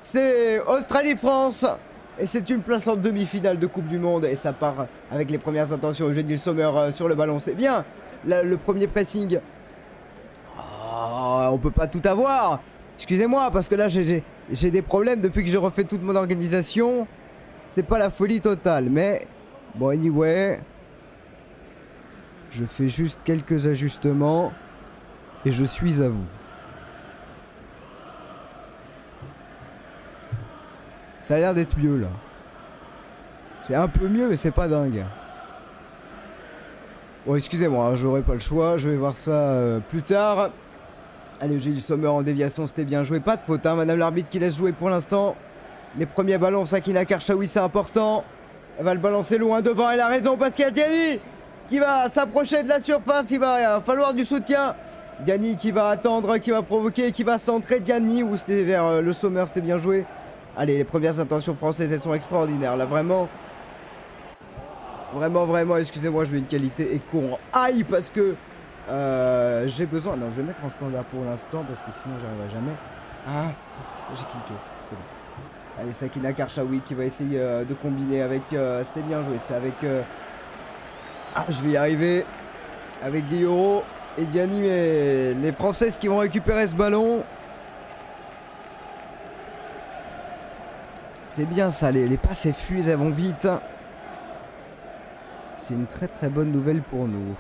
C'est Australie-France. Et c'est une place en demi-finale de Coupe du Monde. Et ça part avec les premières intentions. Eugène Sommer sur le ballon. C'est bien. Le premier pressing. Oh, on peut pas tout avoir. Excusez-moi, parce que là, j'ai des problèmes depuis que j'ai refait toute mon organisation. C'est pas la folie totale. Mais, bon, anyway. Je fais juste quelques ajustements. Et je suis à vous. Ça a l'air d'être mieux là. C'est un peu mieux mais c'est pas dingue. Bon excusez-moi, hein, j'aurai pas le choix. Je vais voir ça plus tard. Allez, Gilles Sommer en déviation, c'était bien joué. Pas de faute, hein, madame l'arbitre qui laisse jouer pour l'instant. Les premiers ballons, Sakina Karchaoui, c'est important. Elle va le balancer loin devant, elle a raison parce qu'il y a Diani qui va s'approcher de la surface. Il va falloir du soutien. Diani qui va attendre, qui va provoquer, qui va centrer. Diani, ou c'était vers le Sommer, c'était bien joué. Allez, les premières intentions françaises, elles sont extraordinaires. Là, vraiment, excusez-moi, je mets une qualité éco. Aïe, parce que j'ai besoin... Non, je vais mettre en standard pour l'instant, parce que sinon, j'arriverai jamais. Ah, j'ai cliqué, c'est bon. Allez, Sakina Karchaoui qui va essayer de combiner avec... c'était bien joué, c'est avec... Ah, je vais y arriver. Avec Guillaume et Diani, mais les Françaises qui vont récupérer ce ballon... C'est bien ça, les passes fusent, elles vont vite. C'est une très très bonne nouvelle pour nous.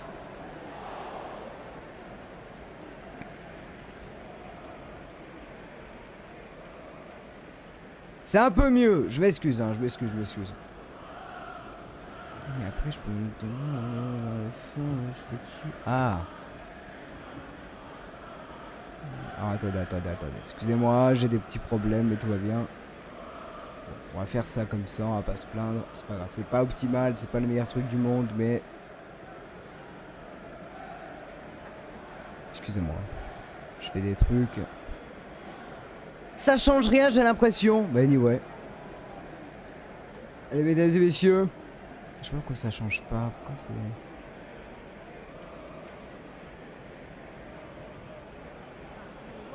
C'est un peu mieux, je m'excuse, hein, je m'excuse. Mais après je peux me donner le fond, juste dessus. Ah. Alors attendez. Excusez-moi, j'ai des petits problèmes, mais tout va bien. On va faire ça comme ça, on va pas se plaindre, c'est pas grave, c'est pas optimal, c'est pas le meilleur truc du monde, mais... Excusez-moi, je fais des trucs... Ça change rien, j'ai l'impression. Bah anyway. Allez mesdames et messieurs. Je sais pas pourquoi ça change pas, pourquoi c'est...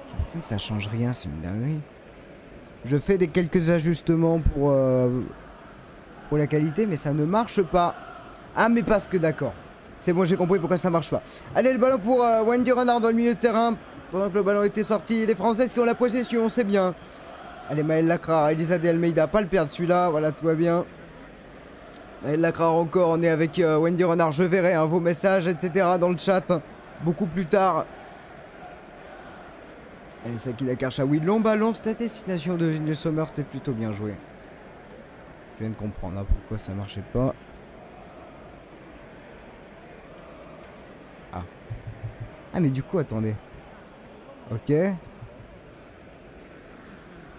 J'ai l'impression que ça change rien, c'est une dinguerie. Je fais quelques ajustements pour la qualité, mais ça ne marche pas. Ah, mais parce que d'accord. C'est bon, j'ai compris pourquoi ça marche pas. Allez, le ballon pour Wendy Renard dans le milieu de terrain. Pendant que le ballon était sorti. Les Françaises qui ont la possession, c'est bien. Allez, Maëlle Lacrar, Elisa de Almeida, pas le perdre celui-là. Voilà, tout va bien. Maëlle Lacrar encore, on est avec Wendy Renard. Je verrai hein, vos messages, etc. dans le chat. Beaucoup plus tard. Allez, Sakina Karchaoui, long ballon, cette destination de Eugène Sommer, c'était plutôt bien joué. Je viens de comprendre hein, pourquoi ça marchait pas. Ah. Ah, mais du coup, attendez. Ok.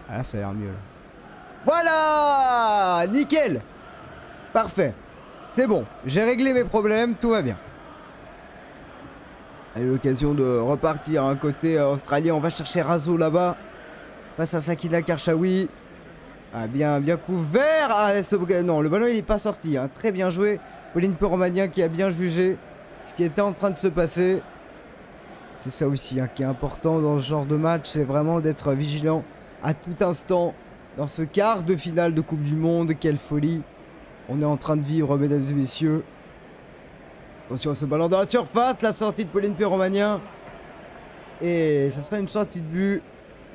Ah, là, ça a l'air mieux. Là. Voilà! Nickel! Parfait. C'est bon, j'ai réglé mes problèmes, tout va bien. Allez, l'occasion de repartir un côté australien. On va chercher Razo là-bas. Face à Sakina Karchaoui. Ah, bien couvert. Ah, non, le ballon il n'est pas sorti. Hein. Très bien joué. Pauline Peromanien qui a bien jugé ce qui était en train de se passer. C'est ça aussi hein, qui est important dans ce genre de match. C'est vraiment d'être vigilant à tout instant. Dans ce quart de finale de Coupe du Monde. Quelle folie on est en train de vivre, mesdames et messieurs. Attention à ce ballon dans la surface, la sortie de Pauline Peromanien. Et ça sera une sortie de but.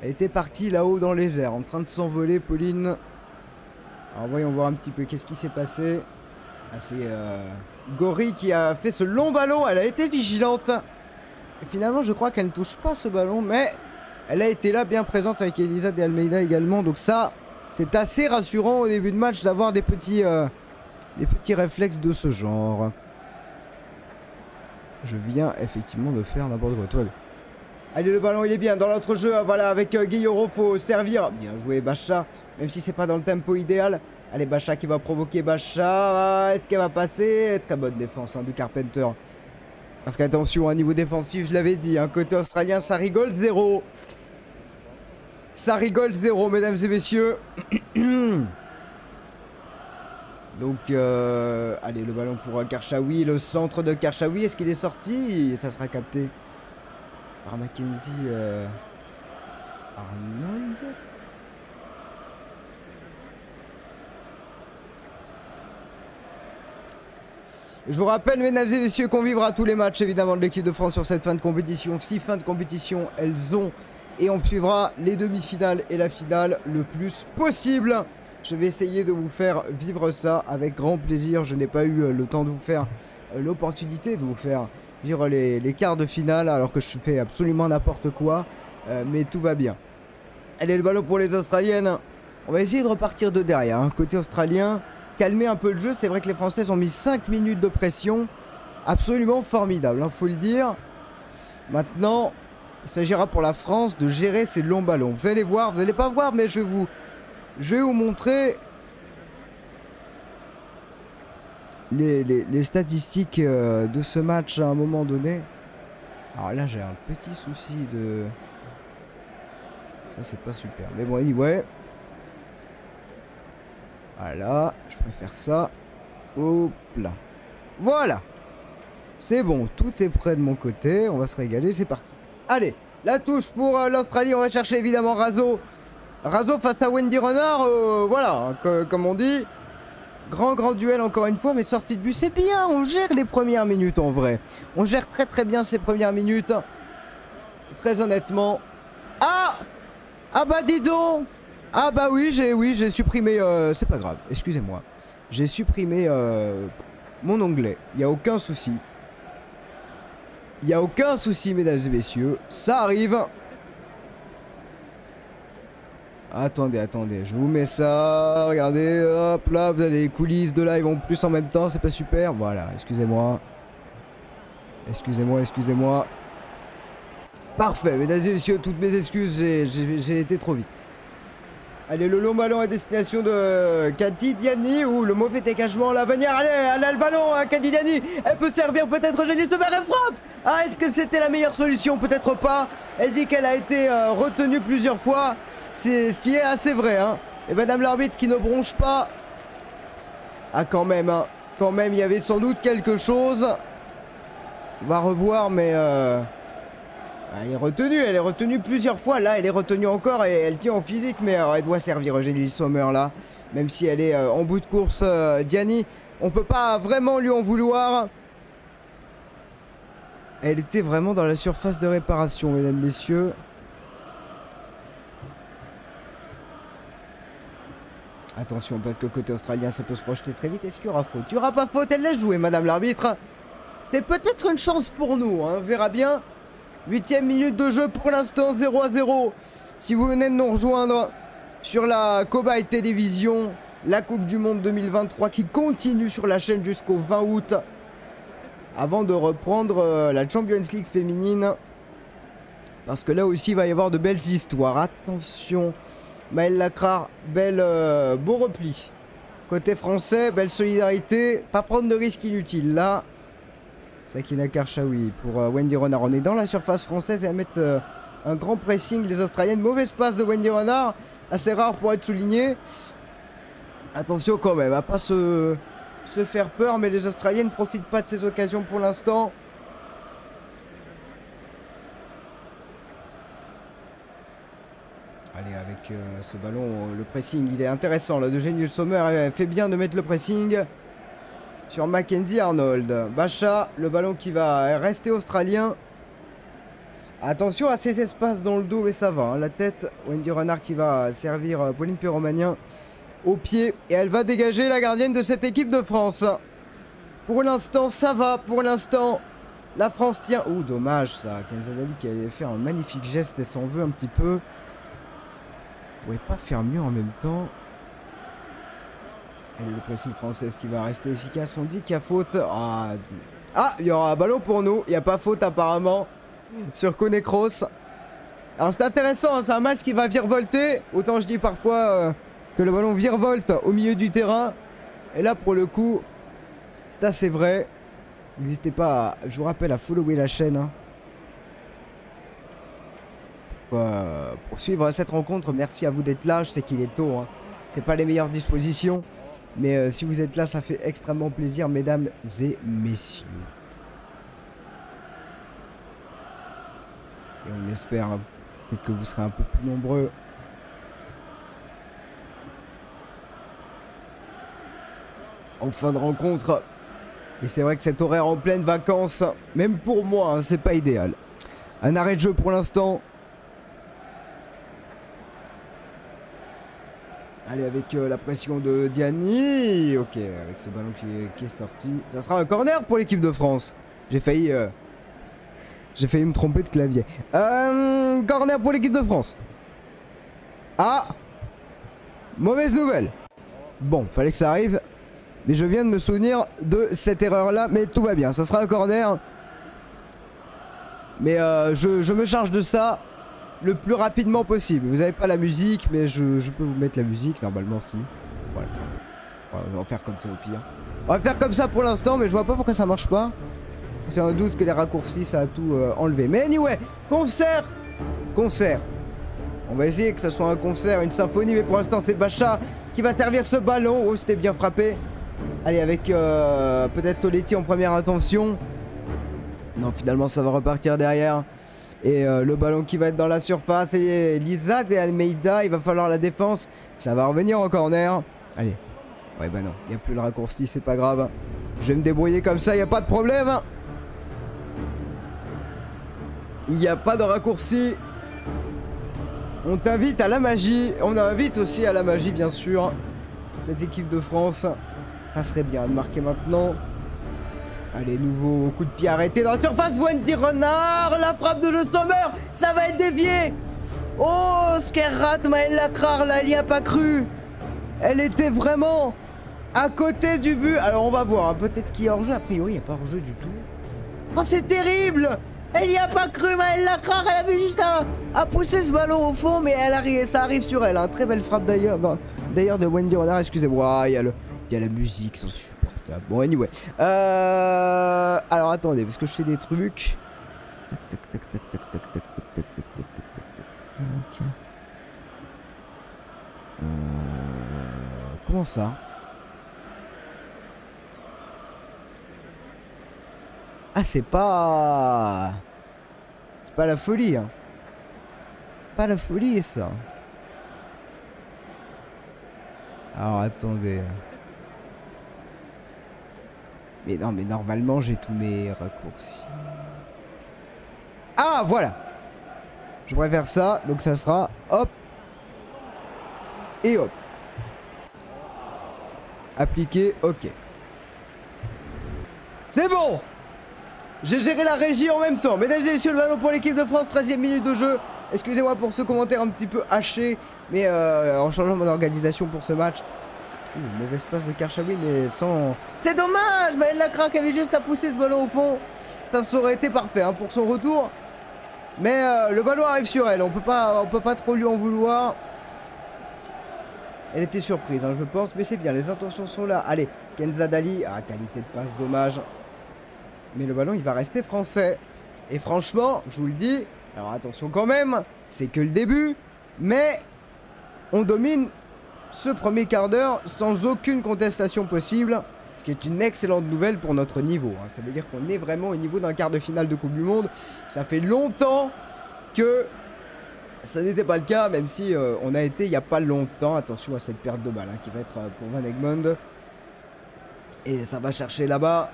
Elle était partie là-haut dans les airs, en train de s'envoler, Pauline. Alors voyons voir un petit peu qu'est-ce qui s'est passé. Ah, c'est Gori qui a fait ce long ballon, elle a été vigilante. Et finalement, je crois qu'elle ne touche pas ce ballon, mais elle a été là, bien présente avec Elisa de Almeida également. Donc ça, c'est assez rassurant au début de match d'avoir des petits réflexes de ce genre. Je viens effectivement de faire n'importe quoi. Toi, allez, le ballon il est bien dans l'autre jeu. Voilà, avec Guillaume, faut servir. Bien joué, Bacha. Même si c'est pas dans le tempo idéal. Allez, Bacha qui va provoquer Bacha. Est-ce qu'elle va passer? Très bonne défense hein, de Carpenter. Parce qu'attention, à niveau défensif, je l'avais dit, hein, côté australien, ça rigole 0. Ça rigole 0, mesdames et messieurs. Donc, allez, le ballon pour Karchaoui, le centre de Karchaoui, est-ce qu'il est sorti? Ça sera capté par Mackenzie Arnold. Je vous rappelle, mesdames et messieurs, qu'on vivra tous les matchs, évidemment, de l'équipe de France sur cette fin de compétition. 6 fins de compétition, elles ont. Et on suivra les demi-finales et la finale le plus possible. Je vais essayer de vous faire vivre ça avec grand plaisir. Je n'ai pas eu le temps de vous faire l'opportunité de vous faire vivre les quarts de finale, alors que je fais absolument n'importe quoi. Mais tout va bien. Allez, le ballon pour les Australiennes. On va essayer de repartir de derrière. Hein. Côté australien, calmer un peu le jeu. C'est vrai que les Françaises ont mis 5 minutes de pression. Absolument formidable, hein, faut le dire. Maintenant, il s'agira pour la France de gérer ces longs ballons. Vous allez voir, vous n'allez pas voir, mais je vais vous montrer les statistiques de ce match à un moment donné. Alors là, j'ai un petit souci de... Ça, c'est pas super. Mais bon, anyway. Voilà, je préfère ça. Hop là. Voilà. C'est bon, tout est prêt de mon côté. On va se régaler, c'est parti. Allez, la touche pour l'Australie. On va chercher évidemment Razo. Razo face à Wendy Renard. Voilà, comme on dit. Grand duel encore une fois, mais sortie de but. C'est bien, on gère les premières minutes en vrai. On gère très bien ces premières minutes. Très honnêtement. Ah bah dis donc. Ah bah oui, j'ai supprimé... c'est pas grave, excusez-moi. J'ai supprimé mon onglet. Il n'y a aucun souci. Il n'y a aucun souci, mesdames et messieurs. Ça arrive. Attendez, je vous mets ça. Regardez, hop là, vous avez les coulisses de live en plus en même temps. C'est pas super. Voilà, excusez-moi. Excusez-moi. Parfait, mesdames et messieurs, toutes mes excuses, j'ai été trop vite. Allez, le long ballon à destination de Kati Diani. Ouh, le mauvais dégagement, la bannière. Allez, elle a le ballon, hein, Kati Diani. Elle peut servir peut-être Jenny Sommer, elle frappe. Ah, est-ce que c'était la meilleure solution? Peut-être pas. Elle dit qu'elle a été retenue plusieurs fois. C'est ce qui est assez vrai, hein. Et madame l'arbitre qui ne bronche pas. Ah, quand même, hein. Quand même, il y avait sans doute quelque chose. On va revoir, mais... Elle est retenue plusieurs fois. Là, elle est retenue encore et elle tient en physique. Mais elle doit servir Eugénie Sommer là. Même si elle est en bout de course, Diani. On peut pas vraiment lui en vouloir. Elle était vraiment dans la surface de réparation, mesdames, messieurs. Attention, parce que côté australien, ça peut se projeter très vite. Est-ce qu'il y aura faute? Il n'y aura pas faute, elle laisse jouer, madame l'arbitre. C'est peut-être une chance pour nous, hein. On verra bien. 8e minute de jeu pour l'instant, 0-0. Si vous venez de nous rejoindre sur la Cobaye Télévision, la Coupe du Monde 2023 qui continue sur la chaîne jusqu'au 20 août. Avant de reprendre la Champions League féminine. Parce que là aussi, il va y avoir de belles histoires. Attention, Maëlle Lacrar, beau repli. Côté français, belle solidarité. Pas prendre de risques inutiles là. Sakina Karchaoui pour Wendy Renard. On est dans la surface française et à mettre un grand pressing. Les Australiennes, mauvaise passe de Wendy Renard. Assez rare pour être souligné. Attention quand même, à pas se faire peur. Mais les Australiennes ne profitent pas de ces occasions pour l'instant. Allez, avec ce ballon, le pressing, il est intéressant. Là, de Eugénie Sommer, elle fait bien de mettre le pressing. Sur Mackenzie Arnold. Bacha, le ballon qui va rester australien. Attention à ces espaces dans le dos, mais ça va. Hein. La tête, Wendy Renard qui va servir Pauline Péromanien au pied. Et elle va dégager la gardienne de cette équipe de France. Pour l'instant, ça va. Pour l'instant, la France tient. Oh, dommage ça. Kenzadali qui avait fait un magnifique geste et s'en veut un petit peu. Vous pouvez pas faire mieux en même temps. Allez, le pressing français qui va rester efficace. On dit qu'il y a faute. Ah, il y aura un ballon pour nous. Il n'y a pas faute apparemment sur Konekros. Alors c'est intéressant, hein, c'est un match qui va virevolter. Autant je dis parfois que le ballon virevolte au milieu du terrain. Et là pour le coup, c'est assez vrai. N'hésitez pas, je vous rappelle, à follower la chaîne. Hein, pour suivre cette rencontre. Merci à vous d'être là. Je sais qu'il est tôt. Hein. C'est pas les meilleures dispositions. Mais si vous êtes là, ça fait extrêmement plaisir, mesdames et messieurs. Et on espère hein, peut-être que vous serez un peu plus nombreux. En fin de rencontre. Et c'est vrai que cet horaire en pleine vacances, même pour moi, hein, c'est pas idéal. Un arrêt de jeu pour l'instant. Allez, avec la pression de Diani. Ok, avec ce ballon qui est sorti. Ça sera un corner pour l'équipe de France. J'ai failli me tromper de clavier. Corner pour l'équipe de France. Ah, mauvaise nouvelle. Bon, fallait que ça arrive. Mais je viens de me souvenir de cette erreur-là. Mais tout va bien, ça sera un corner. Mais je me charge de ça le plus rapidement possible. Vous avez pas la musique, mais je peux vous mettre la musique. Normalement, si. Voilà. On va faire comme ça au pire. On va faire comme ça pour l'instant, mais je vois pas pourquoi ça marche pas. C'est un doute que les raccourcis, ça a tout enlevé. Mais anyway, concert. Concert. On va essayer que ça soit un concert, une symphonie, mais pour l'instant, c'est Bacha qui va servir ce ballon. Oh, c'était bien frappé. Allez, avec peut-être Toletti en première intention. Non, finalement, ça va repartir derrière. Et le ballon qui va être dans la surface. Et Lisa de Almeida, il va falloir la défense. Ça va revenir en corner. Allez. Ouais, bah non, il n'y a plus le raccourci, c'est pas grave. Je vais me débrouiller comme ça, il n'y a pas de problème. Il n'y a pas de raccourci. On t'invite à la magie. On invite aussi à la magie, bien sûr. Cette équipe de France. Ça serait bien de marquer maintenant. Allez, nouveau coup de pied arrêté dans la surface. Wendy Renard. La frappe de Le Sommer. Ça va être dévié. Oh, ce qu'elle rate, Maëlle Lacrar. Là, elle n'y a pas cru. Elle était vraiment à côté du but. Alors, on va voir. Hein. Peut-être qu'il y a hors-jeu. A priori, il n'y a pas hors-jeu du tout. Oh, c'est terrible. Elle n'y a pas cru, Maëlle Lacrar. Elle avait juste à pousser ce ballon au fond. Mais ça arrive sur elle. Hein. Très belle frappe d'ailleurs. D'ailleurs, de Wendy Renard. Excusez-moi. Il y a la musique. C'est insupportable. Bon, anyway. Alors, attendez. Parce que je fais des trucs. Tac, tac, tac, tac, tac, tac, tac, tac, tac, tac, tac, tac, tac. Ok. Comment ça? Ah, c'est pas la folie, hein. Pas la folie, ça. Alors, attendez. Mais non, mais normalement, j'ai tous mes raccourcis. Ah, voilà. Je préfère ça, donc ça sera hop. Et hop. Appliqué, ok. C'est bon. J'ai géré la régie en même temps. Mesdames et messieurs, le ballon pour l'équipe de France, 13e minute de jeu. Excusez-moi pour ce commentaire un petit peu haché, mais en changeant mon organisation pour ce match. Mauvaise passe de Karchaoui, mais sans... C'est dommage. Maëlle Lacrar avait juste à pousser ce ballon au fond. Ça aurait été parfait hein, pour son retour. Mais le ballon arrive sur elle. On peut pas trop lui en vouloir. Elle était surprise, hein, je pense, mais c'est bien. Les intentions sont là. Allez, Kenza Dali. Ah, qualité de passe, dommage. Mais le ballon, il va rester français. Et franchement, je vous le dis, alors attention quand même, c'est que le début. Mais on domine ce premier quart d'heure sans aucune contestation possible. Ce qui est une excellente nouvelle pour notre niveau. Hein. Ça veut dire qu'on est vraiment au niveau d'un quart de finale de Coupe du Monde. Ça fait longtemps que ça n'était pas le cas, même si on a été il n'y a pas longtemps. Attention à cette perte de balle hein, qui va être pour Van Egmond. Et ça va chercher là-bas.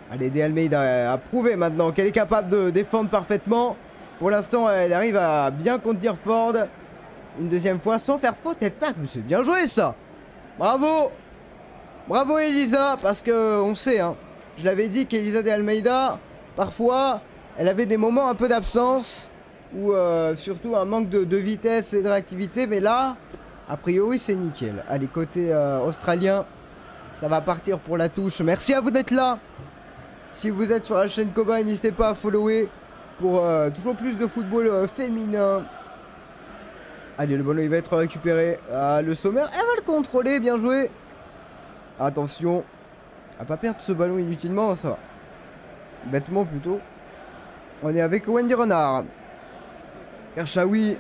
Allez, De Almeida a prouvé maintenant qu'elle est capable de défendre parfaitement. Pour l'instant, elle arrive à bien contenir Ford. Une deuxième fois sans faire faute. Et tac, mais c'est bien joué ça. Bravo. Bravo Elisa, parce que on sait, hein, je l'avais dit qu'Elisa De Almeida, parfois, elle avait des moments un peu d'absence. Ou surtout un manque de vitesse et de réactivité. Mais là, a priori, c'est nickel. Allez, côté australien, ça va partir pour la touche. Merci à vous d'être là. Si vous êtes sur la chaîne Cobaye, n'hésitez pas à follower pour toujours plus de football féminin. Allez, le ballon il va être récupéré. Le Sommer, elle va le contrôler, bien joué. Attention à pas perdre ce ballon inutilement, ça va. Bêtement plutôt. On est avec Wendy Renard. Karchaoui.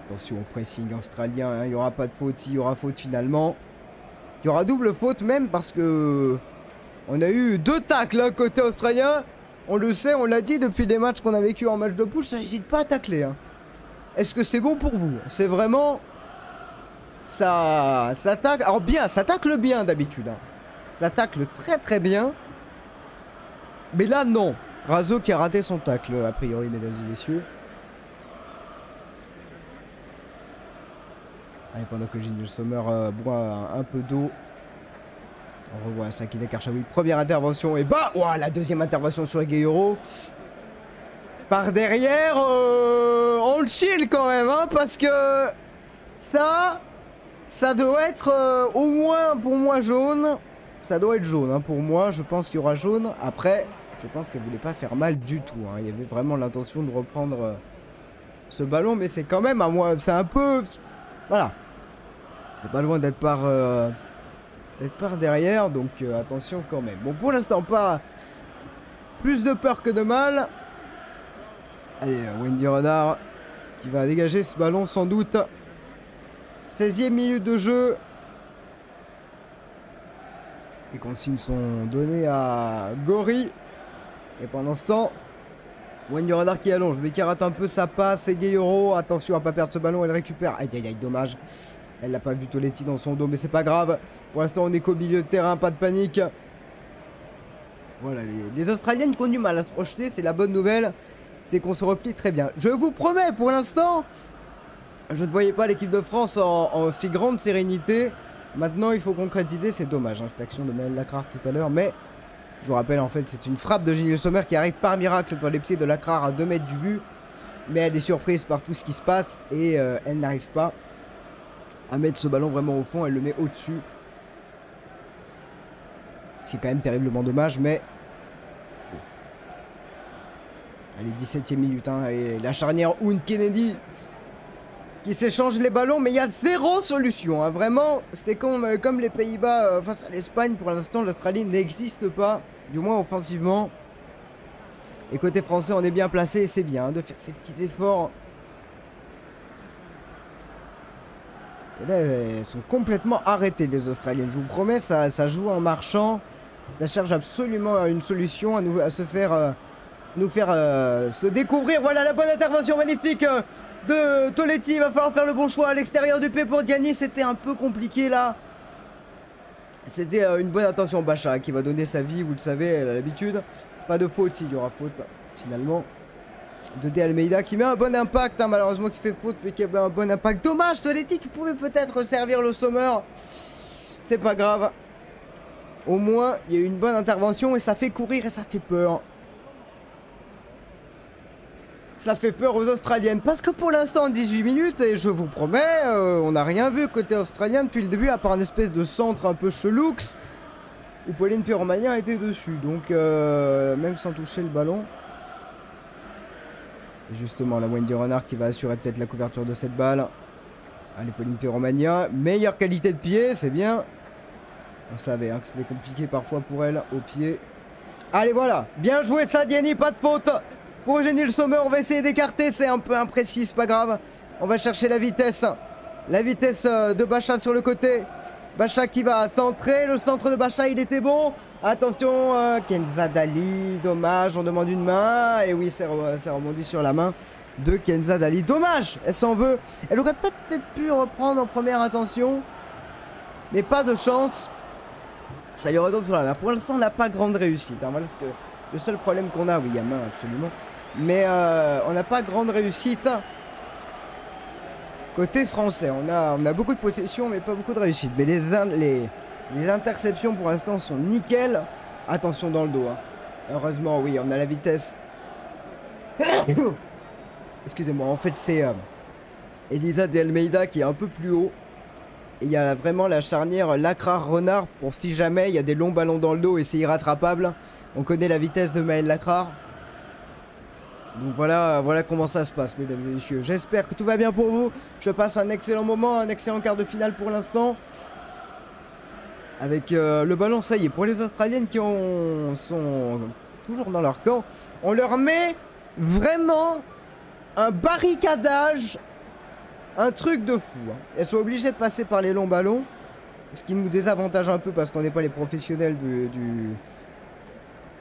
Attention au pressing australien, hein. Il n'y aura pas de faute, il y aura faute finalement. Il y aura double faute même parce que... On a eu 2 tacles hein, côté australien. On le sait, on l'a dit depuis les matchs qu'on a vécu en match de poule, ça n'hésite pas à tacler. Hein. Est-ce que c'est bon pour vous? C'est vraiment... Ça tacle... Alors bien, ça tacle bien d'habitude. Hein. Ça tacle très très bien. Mais là, non. Razo qui a raté son tacle, a priori, mesdames et messieurs. Allez, pendant que Gilles Sommer boit un peu d'eau. On revoit Sakina Karchaoui. Première intervention et bah, ouah, la deuxième intervention sur Guerrero. Par derrière, on le chill quand même, hein, parce que ça doit être au moins pour moi jaune. Ça doit être jaune, hein, pour moi. Je pense qu'il y aura jaune. Après, je pense qu'elle voulait pas faire mal du tout. Hein. Il y avait vraiment l'intention de reprendre ce ballon, mais c'est quand même à moi. C'est un peu, voilà. C'est pas loin d'être par derrière, donc attention quand même. Bon, pour l'instant, pas plus de peur que de mal. Allez, Wendy Renard qui va dégager ce ballon sans doute. 16e minute de jeu. Les consignes sont données à Gori. Et pendant ce temps, Wendy Renard qui allonge, mais qui rate un peu sa passe. Et Guerrero, attention à pas perdre ce ballon, elle récupère. Aïe aïe aïe, dommage. Elle n'a pas vu Toletti dans son dos, mais c'est pas grave. Pour l'instant, on est qu'au milieu de terrain, pas de panique. Voilà, les Australiennes qui ont du mal à se projeter, c'est la bonne nouvelle. C'est qu'on se replie très bien. Je vous promets, pour l'instant, je ne voyais pas l'équipe de France en si grande sérénité. Maintenant, il faut concrétiser. C'est dommage, hein, cette action de Maëlle Lacrar tout à l'heure. Mais, je vous rappelle, en fait, c'est une frappe de Gilles Sommer qui arrive par miracle dans les pieds de Lacrar à 2 mètres du but. Mais elle est surprise par tout ce qui se passe et elle n'arrive pas à mettre ce ballon vraiment au fond. Elle le met au-dessus. C'est quand même terriblement dommage, mais... Allez, 17e minute, hein, et la charnière Oun Kennedy qui s'échange les ballons, mais il y a zéro solution, hein, vraiment. C'était comme les Pays-Bas face à l'Espagne. Pour l'instant, l'Australie n'existe pas, du moins offensivement. Et côté français, on est bien placé et c'est bien, hein, de faire ces petits efforts. Et là, elles sont complètement arrêtées, les Australiennes. Je vous promets, ça joue en marchant. Ça cherche absolument une solution à se faire... nous faire se découvrir. Voilà la bonne intervention magnifique de Toletti. Il va falloir faire le bon choix à l'extérieur du P pour Diani. C'était un peu compliqué là. C'était une bonne intention. Bacha qui va donner sa vie, vous le savez, elle a l'habitude. Pas de faute, il y aura faute finalement de De Almeida qui met un bon impact, hein, malheureusement qui fait faute mais qui a un bon impact. Dommage, Toletti qui pouvait peut-être servir le Sommer. C'est pas grave. Au moins il y a eu une bonne intervention et ça fait courir et ça fait peur. Ça fait peur aux Australiennes parce que pour l'instant en 18 minutes, et je vous promets, on n'a rien vu côté australien depuis le début à part une espèce de centre un peu cheloux où Pauline Pyromania était dessus, donc même sans toucher le ballon. Et justement la Wendy Renard qui va assurer peut-être la couverture de cette balle. Allez, Pauline Pyromania, meilleure qualité de pied, c'est bien. On savait hein, que c'était compliqué parfois pour elle au pied. Allez voilà, bien joué ça Diani, pas de faute. Pour Eugénie Le Sommer, on va essayer d'écarter, c'est un peu imprécis, c'est pas grave. On va chercher la vitesse. La vitesse de Bacha sur le côté. Bacha qui va centrer, le centre de Bacha il était bon. Attention, Kenza Dali, dommage, on demande une main. Et oui, c'est rebondi sur la main de Kenza Dali. Dommage, elle s'en veut. Elle aurait peut-être pu reprendre en première intention. Mais pas de chance. Ça lui retombe sur la main. Pour l'instant, on n'a pas grande réussite. Hein. Voilà ce que... Le seul problème qu'on a, oui, il y a main absolument. Mais on n'a pas grande réussite. Côté français, on a beaucoup de possession, mais pas beaucoup de réussite. Mais les interceptions pour l'instant sont nickel. Attention dans le dos. Hein. Heureusement, oui, on a la vitesse. Excusez-moi, en fait, c'est Elisa de Almeida qui est un peu plus haut. Et il y a vraiment la charnière Lacrar-Renard pour si jamais il y a des longs ballons dans le dos et c'est irrattrapable. On connaît la vitesse de Maëlle Lacrar. Donc voilà comment ça se passe, mesdames et messieurs. J'espère que tout va bien pour vous. Je passe un excellent moment, un excellent quart de finale pour l'instant. Avec le ballon, ça y est, pour les Australiennes qui sont toujours dans leur camp. On leur met vraiment un barricadage, un truc de fou. Hein. Elles sont obligées de passer par les longs ballons. Ce qui nous désavantage un peu parce qu'on n'est pas les professionnels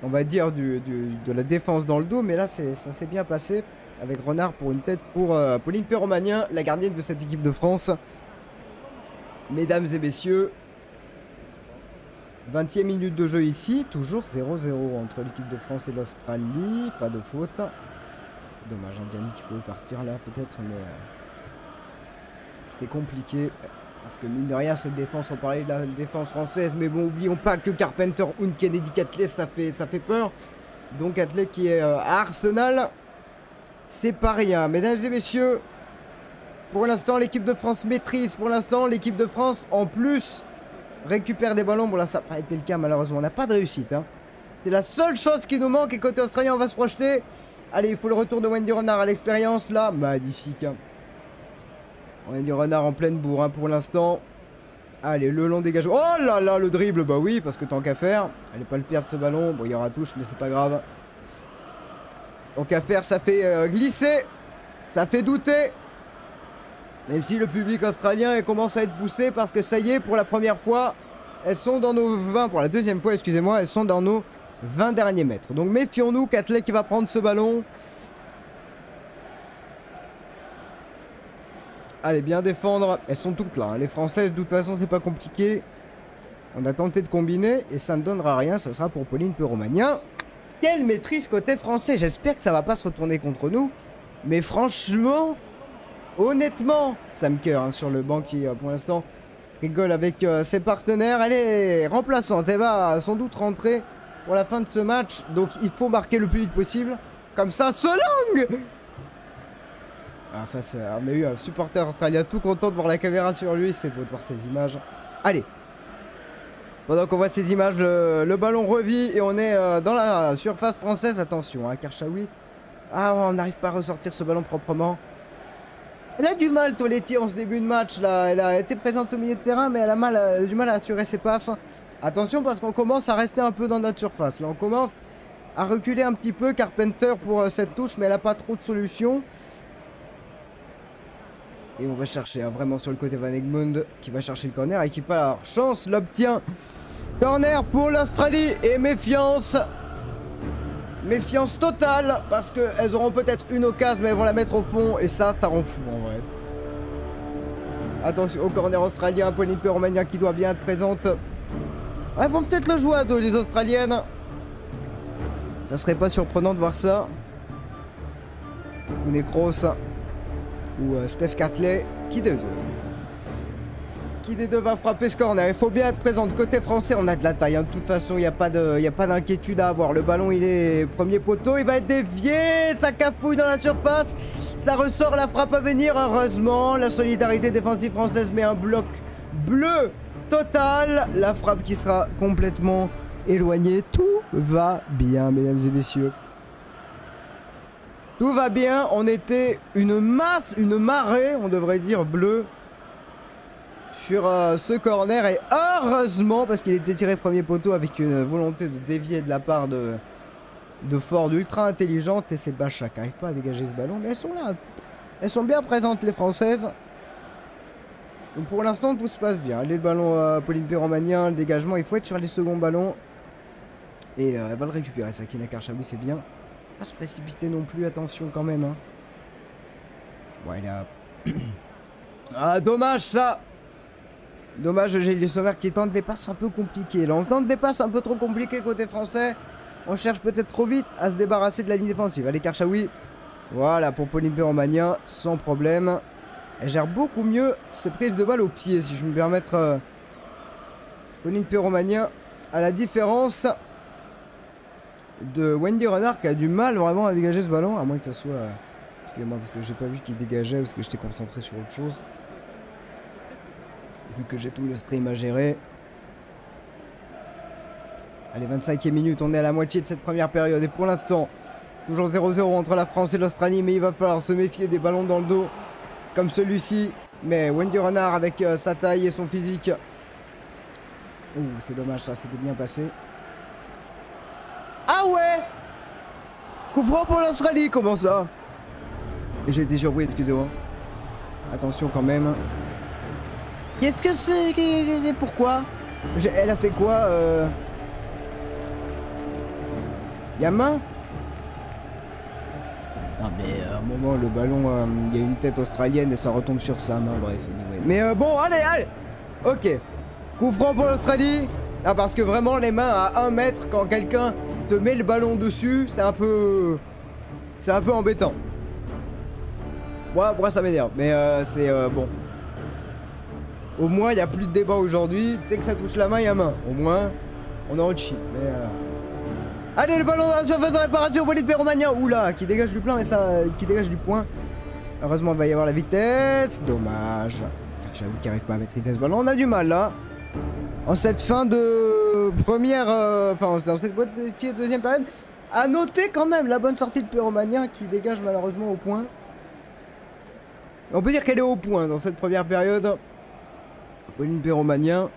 on va dire de la défense dans le dos, mais là ça s'est bien passé avec Renard pour une tête pour Pauline Pyromania, la gardienne de cette équipe de France. Mesdames et messieurs, 20e minute de jeu ici, toujours 0-0 entre l'équipe de France et l'Australie, pas de faute. Dommage, Diani qui pouvait partir là peut-être, mais c'était compliqué. Parce que mine de rien, cette défense, on parlait de la défense française, mais bon, oublions pas que Carpenter, Hunt, Kennedy, Catley, ça fait peur. Donc Catley qui est à Arsenal, c'est pas rien. Mesdames et messieurs, pour l'instant, l'équipe de France maîtrise. Pour l'instant, l'équipe de France, en plus, récupère des ballons. Bon là, ça n'a pas été le cas malheureusement, on n'a pas de réussite. Hein. C'est la seule chose qui nous manque et côté australien, on va se projeter. Allez, il faut le retour de Wendy Renard à l'expérience là. Magnifique. Hein. Wendy Renard en pleine bourre hein, pour l'instant. Allez, le long dégagement. Oh là là, le dribble. Bah oui, parce que tant qu'à faire. Allez, pas le perdre ce ballon. Bon, il y aura touche, mais c'est pas grave. Tant qu'à faire, ça fait glisser. Ça fait douter. Même si le public australien commence à être poussé parce que ça y est, pour la première fois, elles sont dans nos 20. Pour la deuxième fois, excusez-moi, elles sont dans nos 20 derniers mètres. Donc méfions-nous, Catley qui va prendre ce ballon. Allez, bien défendre. Elles sont toutes là. Hein. Les Françaises, de toute façon, c'est pas compliqué. On a tenté de combiner et ça ne donnera rien. Ça sera pour Pauline Perromagnin. Quelle maîtrise côté français. J'espère que ça va pas se retourner contre nous. Mais franchement, honnêtement, Sam Kerr hein, sur le banc qui, pour l'instant, rigole avec ses partenaires. Elle est remplaçante. Elle va sans doute rentrer pour la fin de ce match. Donc, il faut marquer le plus vite possible. Comme ça, Solang! Ah, face, on a eu un supporter australien tout content de voir la caméra sur lui. C'est beau de voir ces images. Allez. Pendant qu'on voit ces images, le ballon revit et on est dans la surface française. Attention, hein, Karchaoui. Ah, on n'arrive pas à ressortir ce ballon proprement. Elle a du mal, Toletti, en ce début de match. Là. Elle a été présente au milieu de terrain, mais elle a du mal à assurer ses passes. Attention, parce qu'on commence à rester un peu dans notre surface. Là, on commence à reculer un petit peu. Carpenter pour cette touche, mais elle n'a pas trop de solutions. Et on va chercher hein, vraiment sur le côté Van Egmond qui va chercher le corner et qui par chance l'obtient. Corner pour l'Australie et méfiance. Méfiance totale parce qu'elles auront peut-être une occasion mais elles vont la mettre au fond et ça rend fou en vrai. Attention au corner australien, Pauline Perromagnin qui doit bien être présente. Elles vont peut-être le jouer à dos les Australiennes. Ça serait pas surprenant de voir ça. Koune Kroos ou Steph Catley, qui des deux? Qui des deux va frapper ce corner? Il faut bien être présent. Côté français, on a de la taille. Hein. De toute façon, il n'y a pas d'inquiétude à avoir. Le ballon, il est premier poteau. Il va être dévié. Ça cafouille dans la surface. Ça ressort la frappe à venir. Heureusement, la solidarité défensive française met un bloc bleu total. La frappe qui sera complètement éloignée. Tout va bien, mesdames et messieurs. Tout va bien, on était une masse, une marée, on devrait dire, bleue sur ce corner. Et heureusement, parce qu'il était tiré premier poteau avec une volonté de dévier de la part de Ford ultra intelligente. Et c'est Bacha qui n'arrive pas à dégager ce ballon. Mais elles sont là, elles sont bien présentes les Françaises. Donc pour l'instant, tout se passe bien. Allez, le ballon Pauline Perromagnin, le dégagement, il faut être sur les seconds ballons. Et elle va le récupérer, Sakina Karchaoui, c'est bien. Pas se précipiter non plus, attention quand même. Hein. Ouais, là. Ah, dommage ça. Dommage, j'ai les Sommer qui tentent des passes un peu compliquées. Là, on tente des passes un peu trop compliquées côté français. On cherche peut-être trop vite à se débarrasser de la ligne défensive. Allez, Karchaoui. Voilà, pour Pauline Perromagnin, sans problème. Elle gère beaucoup mieux ses prises de balle au pied, si je me permettre. Pauline Perromagnin, à la différence de Wendy Renard qui a du mal vraiment à dégager ce ballon, à moins que ça soit... Excusez-moi parce que j'ai pas vu qu'il dégageait parce que j'étais concentré sur autre chose. Vu que j'ai tout le stream à gérer. Allez, 25e minute, on est à la moitié de cette première période et pour l'instant, toujours 0-0 entre la France et l'Australie, mais il va falloir se méfier des ballons dans le dos comme celui-ci. Mais Wendy Renard avec sa taille et son physique. Ouh, c'est dommage ça, c'était bien passé. Ah ouais! Coup franc pour l'Australie, comment ça? J'ai été surpris, excusez-moi. Attention quand même. Qu'est-ce que c'est? Pourquoi? Elle a fait quoi? Y'a main? Non mais à un moment le ballon, il y a une tête australienne et ça retombe sur sa main, bref, anyway. Mais bon, allez! Ok. Coup franc pour l'Australie. Ah, parce que vraiment, les mains à 1 mètre, quand quelqu'un te met le ballon dessus, c'est un peu... C'est un peu embêtant. Moi, ça m'énerve, mais c'est bon. Au moins, il n'y a plus de débat aujourd'hui. Dès que ça touche la main, il y a main. Au moins, on est en chill. Mais allez, le ballon dans la surface de réparation, Pauline Perromagnan. Oula, qui dégage du plein, mais ça, qui dégage du point. Heureusement, il va y avoir la vitesse. Dommage. J'avoue qu'il n'arrive pas à maîtriser ce ballon. On a du mal, là. En cette fin de première... Enfin, dans cette boîte de tir de deuxième période. À noter quand même la bonne sortie de Perromagnan qui dégage malheureusement au point. On peut dire qu'elle est au point dans cette première période. Pauline Perromagnan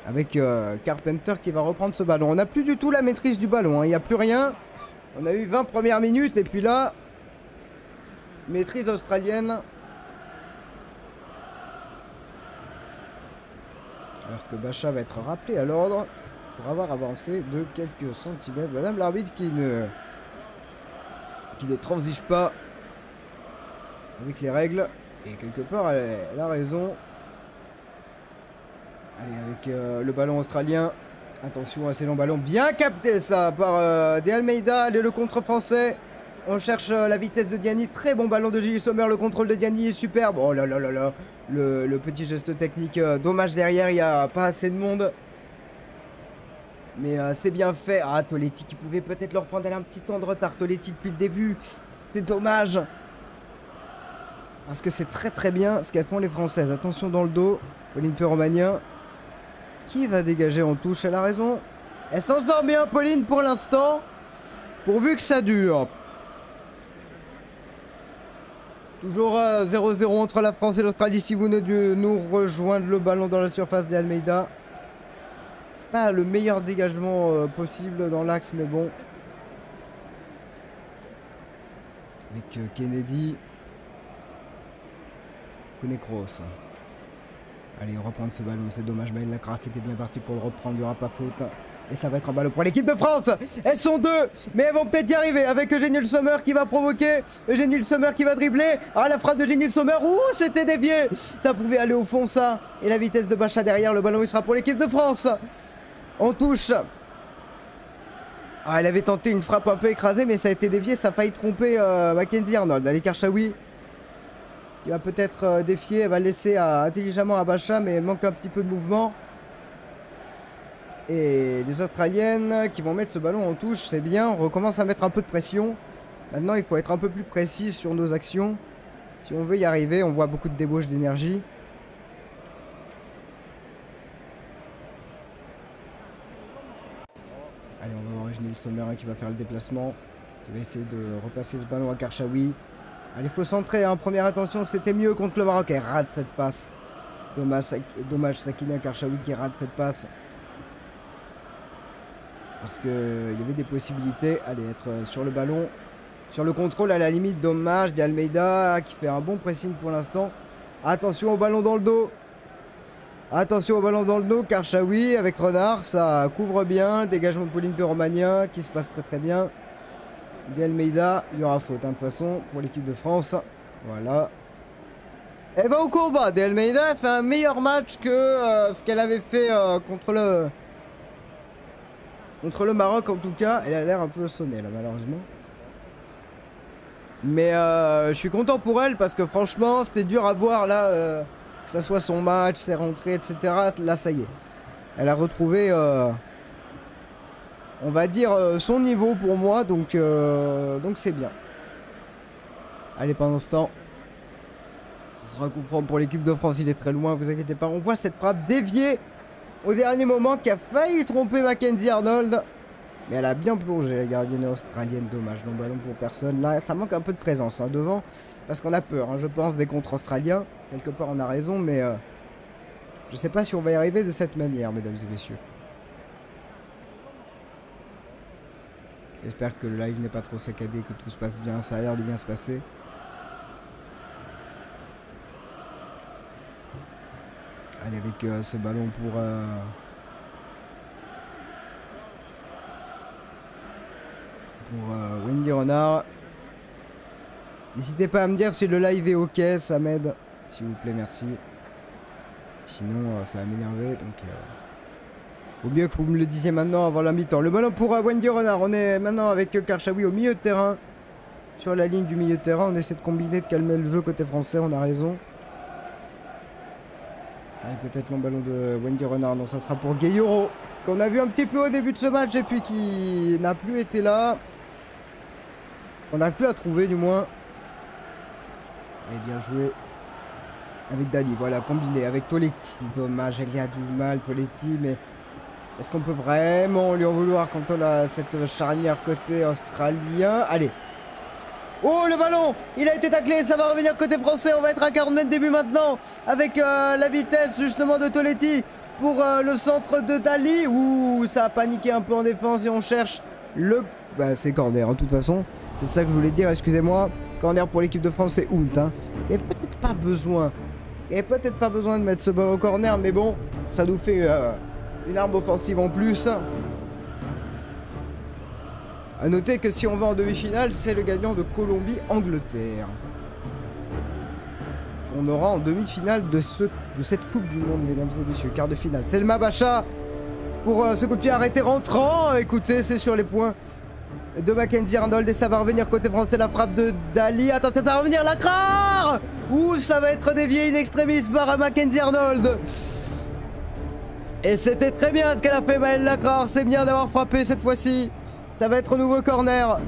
avec Carpenter qui va reprendre ce ballon. On n'a plus du tout la maîtrise du ballon, hein. Il n'y a plus rien. On a eu 20 premières minutes et puis là, maîtrise australienne. Alors que Bacha va être rappelé à l'ordre pour avoir avancé de quelques centimètres. Madame l'arbitre qui ne transige pas avec les règles. Et quelque part, elle a raison. Allez, avec le ballon australien. Attention à ces longs ballons. Bien capté ça par De Almeida. Allez, le contre français. On cherche la vitesse de Diani. Très bon ballon de Gilles Sommer. Le contrôle de Diani est superbe. Oh là là là là. Le petit geste technique. Dommage derrière, il n'y a pas assez de monde. Mais c'est bien fait. Ah, Toletti qui pouvait peut-être leur prendre un petit temps de retard. Toletti depuis le début. C'est dommage. Parce que c'est très très bien ce qu'elles font les Françaises. Attention dans le dos. Pauline Perromagnan. Qui va dégager en touche? Elle a raison. Elle s'en sort bien, Pauline, pour l'instant. Pourvu que ça dure. Toujours 0-0 entre la France et l'Australie. Si vous venez de nous rejoindre, le ballon dans la surface d'Almeida. C'est pas le meilleur dégagement possible dans l'axe, mais bon. Avec Kennedy. Konekros. Allez, on reprend ce ballon, c'est dommage, mais la craque était bien partie pour le reprendre, il n'y aura pas faute. Et ça va être un ballon pour l'équipe de France. Elles sont deux, mais elles vont peut-être y arriver avec Eugénie Sommer qui va provoquer. Eugénie Sommer qui va dribbler. Ah, la frappe d'Eugénie Sommer. Ouh, c'était dévié. Ça pouvait aller au fond, ça. Et la vitesse de Bacha derrière, le ballon il sera pour l'équipe de France. On touche. Ah, elle avait tenté une frappe un peu écrasée, mais ça a été dévié. Ça a failli tromper Mackenzie Arnold. Allez, Karchaoui qui va peut-être défier. Elle va laisser intelligemment à Bacha, mais elle manque un petit peu de mouvement. Et les Australiennes qui vont mettre ce ballon en touche, c'est bien. On recommence à mettre un peu de pression. Maintenant, il faut être un peu plus précis sur nos actions. Si on veut y arriver, on voit beaucoup de débauche d'énergie. Allez, on va voir Eugénie Sommer qui va faire le déplacement. Qui va essayer de repasser ce ballon à Karchaoui. Allez, faut centrer, hein. Première attention, c'était mieux contre le Maroc. Elle rate cette passe. Dommage Sakina Karchaoui qui rate cette passe. Parce qu'il y avait des possibilités. Allez, être sur le ballon. Sur le contrôle, à la limite, dommage. D'Almeida qui fait un bon pressing pour l'instant. Attention au ballon dans le dos. Attention au ballon dans le dos. Karchaoui avec Renard, ça couvre bien. Dégagement de Pauline Perromagnan qui se passe très très bien. D'Almeida, il y aura faute, hein, de toute façon, pour l'équipe de France. Voilà. Elle va au combat. D'Almeida fait un meilleur match que ce qu'elle avait fait contre le Maroc, en tout cas. Elle a l'air un peu sonnée, là, malheureusement. Mais je suis content pour elle parce que franchement, c'était dur à voir, là, que ça soit son match, ses rentrées, etc. Là, ça y est. Elle a retrouvé... on va dire son niveau pour moi, donc c'est bien. Allez, pendant ce temps, ce sera un coup franc pour l'équipe de France, il est très loin, vous inquiétez pas. On voit cette frappe déviée au dernier moment qui a failli tromper Mackenzie Arnold. Mais elle a bien plongé, la gardienne australienne, dommage. Non ballon pour personne. Là, ça manque un peu de présence, hein, devant, parce qu'on a peur, hein, je pense, des contres australiens. Quelque part, on a raison, mais je sais pas si on va y arriver de cette manière, mesdames et messieurs. J'espère que le live n'est pas trop saccadé, que tout se passe bien. Ça a l'air de bien se passer. Allez, avec ce ballon pour Wendy Renard. N'hésitez pas à me dire si le live est ok, ça m'aide. S'il vous plaît, merci. Sinon, ça va m'énerver. Donc, Ou mieux que vous me le disiez maintenant avant la mi-temps. Le ballon pour Wendy Renard. On est maintenant avec Karchaoui au milieu de terrain. Sur la ligne du milieu de terrain. On essaie de combiner, de calmer le jeu côté français. On a raison. Allez, peut-être le ballon de Wendy Renard. Non, ça sera pour Gueyoro. Qu'on a vu un petit peu au début de ce match. Et puis qui n'a plus été là. On n'a plus à trouver du moins. Allez, bien joué. Avec Dali, voilà, combiné avec Toletti. Dommage, il y a du mal, Toletti, mais est-ce qu'on peut vraiment lui en vouloir quand on a cette charnière côté australien? Allez. Oh, le ballon! Il a été taclé, ça va revenir côté français. On va être à 40 mètres début maintenant. Avec la vitesse justement de Toletti pour le centre de Dali. Ouh, ça a paniqué un peu en défense et on cherche le... Bah, c'est corner, hein, de toute façon. C'est ça que je voulais dire, excusez-moi. Corner pour l'équipe de France, c'est Oult. Hein. Il n'y avait peut-être pas besoin. Il n'y avait peut-être pas besoin de mettre ce ballon au corner, mais bon, ça nous fait une arme offensive en plus. A noter que si on va en demi-finale, c'est le gagnant de Colombie-Angleterre. On aura en demi-finale de cette Coupe du Monde, mesdames et messieurs. Quart de finale. C'est le Mabacha pour ce coup de pied arrêté rentrant. Écoutez, c'est sur les points de Mackenzie Arnold et ça va revenir côté français. La frappe de Dali. Attends, ça va revenir Lacrar. Ouh, ça va être dévié in extremis par Mackenzie Arnold. Et c'était très bien ce qu'elle a fait, Maëlle Lacrar. C'est bien d'avoir frappé cette fois-ci. Ça va être au nouveau corner.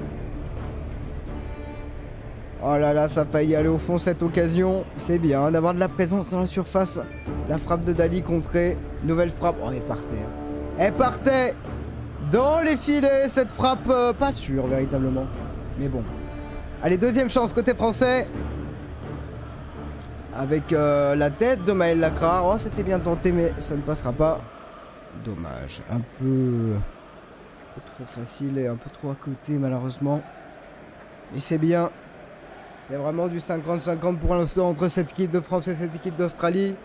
Oh là là, ça a failli aller au fond cette occasion. C'est bien d'avoir de la présence dans la surface. La frappe de Dali contrée. Nouvelle frappe. Oh, elle partait. Elle partait dans les filets. Cette frappe, pas sûre véritablement. Mais bon. Allez, deuxième chance côté français. Avec la tête de Maëlle Lacrar. Oh, c'était bien tenté, mais ça ne passera pas. Dommage. Un peu trop facile et un peu trop à côté, malheureusement. Mais c'est bien. Il y a vraiment du 50-50 pour l'instant entre cette équipe de France et cette équipe d'Australie.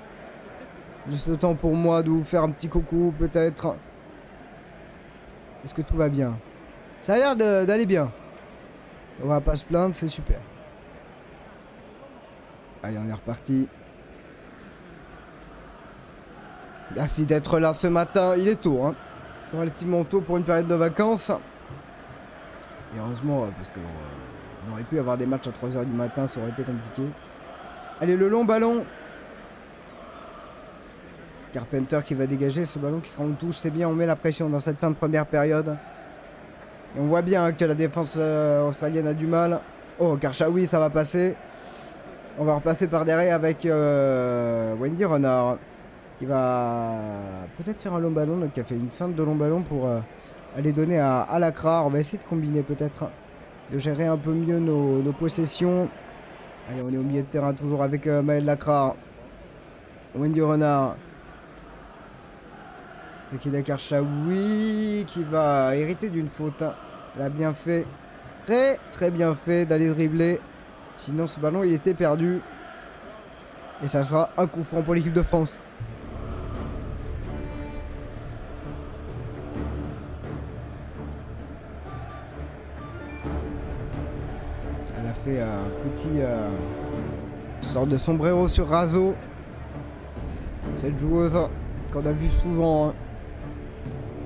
Juste le temps pour moi de vous faire un petit coucou, peut-être. Est-ce que tout va bien? Ça a l'air d'aller bien. On va pas se plaindre, c'est super. Allez, on est reparti. Merci d'être là ce matin. Il est tôt, hein. Relativement tôt pour une période de vacances. Et heureusement, parce que on aurait pu avoir des matchs à 3 h du matin, ça aurait été compliqué. Allez, le long ballon. Carpenter qui va dégager ce ballon qui sera en touche. C'est bien, on met la pression dans cette fin de première période. Et on voit bien que la défense australienne a du mal. Oh, Karchaoui, ça va passer. On va repasser par derrière avec Wendy Renard. Qui va peut-être faire un long ballon. Donc qui a fait une feinte de long ballon pour aller donner à Lacrar. On va essayer de combiner peut-être. De gérer un peu mieux nos possessions. Allez, on est au milieu de terrain toujours avec Maëlle Lacrar. Wendy Renard. Akida Karchaoui qui va hériter d'une faute. Elle a bien fait. Très bien fait d'aller dribbler. Sinon ce ballon il était perdu. Et ça sera un coup franc pour l'équipe de France. Elle a fait un petit sorte de sombrero sur Razo. Cette joueuse qu'on a vu souvent. Hein.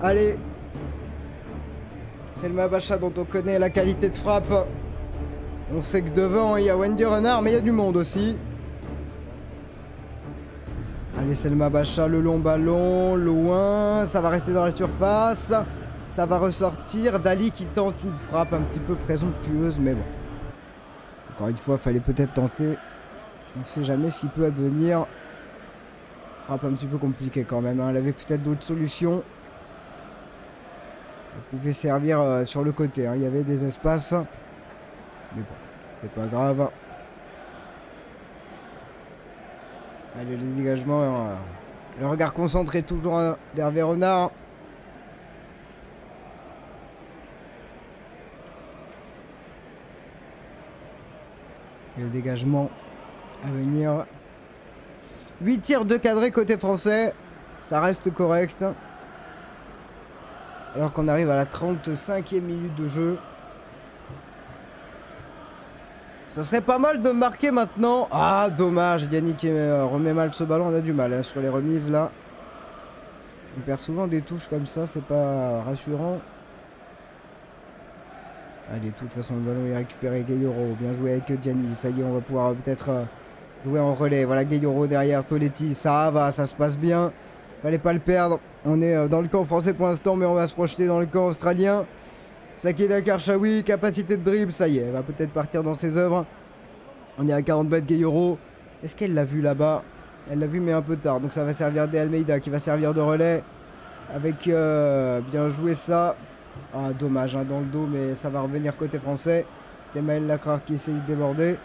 Allez. C'est le Mabacha dont on connaît la qualité de frappe. On sait que devant il y a Wendy Renard, mais il y a du monde aussi. Allez, c'est le Mabacha, le long ballon, loin. Ça va rester dans la surface. Ça va ressortir. Dali qui tente une frappe un petit peu présomptueuse, mais bon. Encore une fois, il fallait peut-être tenter. On ne sait jamais ce qui peut advenir. Frappe un petit peu compliquée quand même. Hein. Elle avait peut-être d'autres solutions. Elle pouvait servir sur le côté. Hein. Il y avait des espaces. Mais bon, c'est pas grave. Allez, le dégagement. Le regard concentré toujours d'Hervé Renard. Le dégagement à venir. 8 tirs de cadré côté français. Ça reste correct. Alors qu'on arrive à la 35e minute de jeu. Ça serait pas mal de marquer maintenant. Ah, dommage. Yannick remet mal ce ballon. On a du mal hein, sur les remises là. On perd souvent des touches comme ça, c'est pas rassurant. Allez, de toute façon, le ballon est récupéré. Gayoro, bien joué avec Diani. Ça y est, on va pouvoir peut-être jouer en relais. Voilà, Gayoro derrière Toletti. Ça va, ça se passe bien. Fallait pas le perdre. On est dans le camp français pour l'instant, mais on va se projeter dans le camp australien. Sakina Karchaoui, capacité de dribble, ça y est, elle va peut-être partir dans ses œuvres. On est à 40 mètres, Gayoro. Est-ce qu'elle l'a vu là-bas? Elle l'a vu, mais un peu tard. Donc ça va servir de Almeida qui va servir de relais. Avec bien joué ça. Ah, dommage, hein, dans le dos, mais ça va revenir côté français. C'était Maël Lacrar qui essaye de déborder.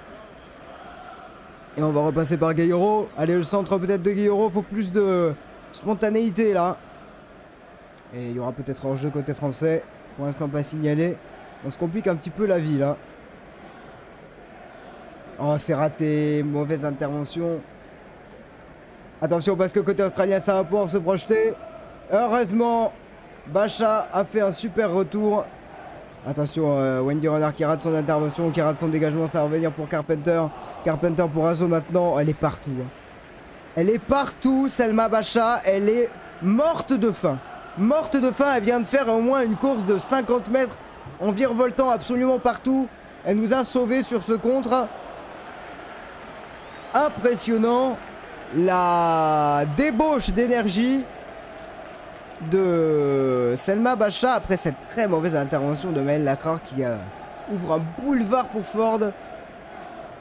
Et on va repasser par Gayoro. Allez, le centre peut-être de Gayoro. Faut plus de spontanéité là. Et il y aura peut-être hors-jeu côté français. Pour l'instant pas signalé. On se complique un petit peu la vie là. Oh, c'est raté. Mauvaise intervention. Attention parce que côté australien ça va pouvoir se projeter. Heureusement, Bacha a fait un super retour. Attention, Wendy Renard qui rate son intervention, qui rate son dégagement. Ça va revenir pour Carpenter. Carpenter pour Azo maintenant. Elle est partout. Hein. Elle est partout, Selma Bacha. Elle est morte de faim. Morte de faim, elle vient de faire au moins une course de 50 mètres en virevoltant absolument partout. Elle nous a sauvés sur ce contre. Impressionnant. La débauche d'énergie de Selma Bacha après cette très mauvaise intervention de Maël Lacrar qui ouvre un boulevard pour Ford.